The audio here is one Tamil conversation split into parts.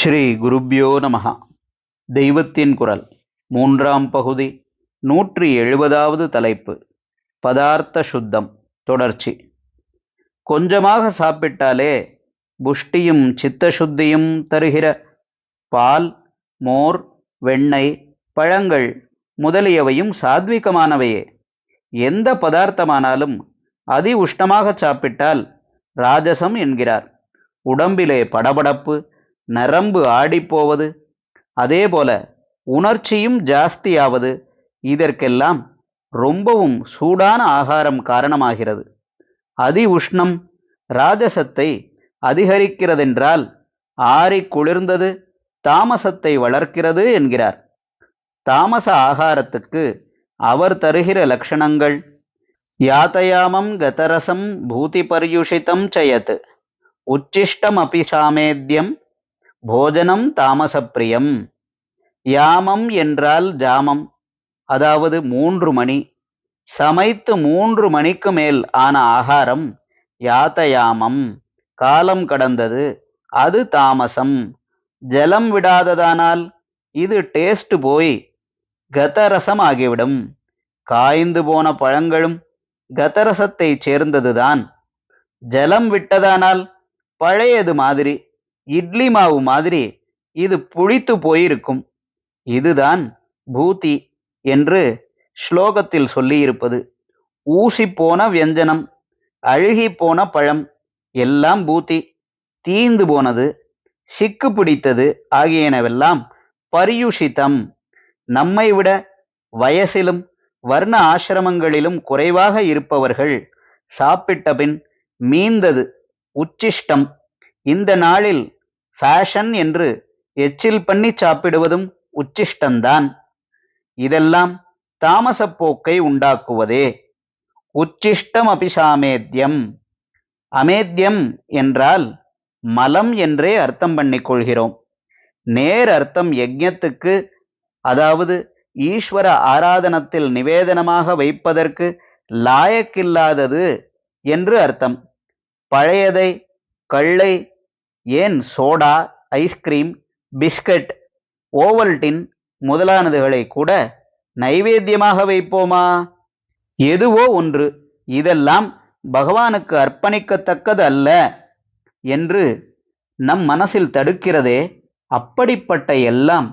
ஸ்ரீ குருப்யோ நமஹ. தெய்வத்தின் குரல் மூன்றாம் பகுதி 170வது தலைப்பு. பதார்த்த சுத்தம் தொடர்ச்சி. கொஞ்சமாக சாப்பிட்டாலே புஷ்டியும் சித்த சுத்தியும் தருகிற பால், மோர், வெண்ணெய், பழங்கள் முதலியவையும் சாத்விகமானவையே. எந்த பதார்த்தமானாலும் அதி உஷ்ணமாக சாப்பிட்டால் ராஜசம் என்கிறார். உடம்பிலே படபடப்பு, நரம்பு ஆடிப்போவது, அதேபோல உணர்ச்சியும் ஜாஸ்தியாவது, இதற்கெல்லாம் ரொம்பவும் சூடான ஆகாரம் காரணமாகிறது. அதி உஷ்ணம் ராஜசத்தை அதிகரிக்கிறதென்றால் ஆறி குளிர்ந்தது தாமசத்தை வளர்க்கிறது என்கிறார். தாமச ஆகாரத்துக்கு அவர் தருகிற லட்சணங்கள்: யாத்தயாமம் கதரசம் பூதி பர்யுஷிதம் சயத் உச்சிஷ்டம் அபி சாமேத்யம் போஜனம் தாமசப்பிரியம். யாமம் என்றால் ஜாமம், அதாவது 3 மணி. சமைத்து 3 மணிக்கு மேல் ஆன ஆகாரம் யாத்தயாமம், காலம் கடந்தது, அது தாமசம். ஜலம் விடாததானால் இது டேஸ்ட் போய் கதரசம் ஆகிவிடும். காய்ந்து போன பழங்களும் கதரசத்தை சேர்ந்ததுதான். ஜலம் விட்டதானால் பழையது மாதிரி, இட்லி மாவு மாதிரி இது புளித்து போயிருக்கும். இதுதான் பூதி என்று ஸ்லோகத்தில் சொல்லியிருப்பது. ஊசிப்போன வியஞ்சனம், அழுகி போன பழம் எல்லாம் பூதி. தீந்து போனது, சிக்கு பிடித்தது ஆகியனவெல்லாம் பர்யுஷிதம். நம்மை விட வயசிலும் வர்ண ஆசிரமங்களிலும் குறைவாக இருப்பவர்கள் சாப்பிட்ட பின் மீந்தது உச்சிஷ்டம். இந்த நாளில் ஃபேஷன் என்று எச்சில் பண்ணி சாப்பிடுவதும் உச்சிஷ்டந்தான். இதெல்லாம் தாமசப்போக்கை உண்டாக்குவதே. உச்சிஷ்டம் அபிசாமேத்யம். அமேத்யம் என்றால் மலம் என்றே அர்த்தம் பண்ணிக் கொள்கிறோம். நேர் அர்த்தம் யஜ்ஞத்துக்கு, அதாவது ஈஸ்வர ஆராதனத்தில் நிவேதனமாக வைப்பதற்கு லாயக்கில்லாதது என்று அர்த்தம். பழையதை, கள்ளை, ஏன் சோடா, ஐஸ்கிரீம், பிஸ்கட், ஓவல்டின் முதலானதுகளை கூட நைவேத்தியமாக வைப்போமா? எதுவோ ஒன்று, இதெல்லாம் பகவானுக்கு அர்ப்பணிக்கத்தக்கது அல்ல என்று நம் மனசில் தடுக்கிறதே, அப்படிப்பட்ட எல்லாம்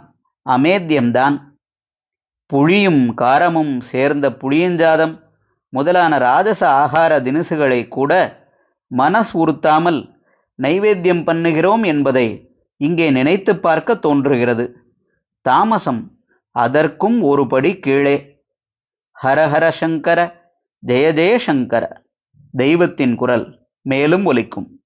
அமேத்தியம்தான். புளியும் காரமும் சேர்ந்த புளியஞ்சாதம் முதலான ராஜச ஆகார தினுசுகளை கூட மனஸ் உறுத்தாமல் நைவேத்தியம் பண்ணுகிறோம் என்பதை இங்கே நினைத்து பார்க்க தோன்றுகிறது. தாமசம் அதற்கும் ஒரு படி கீழே. ஹரஹர சங்கர, ஜெய ஜெய சங்கர. தெய்வத்தின் குரல் மேலும் ஒலிக்கும்.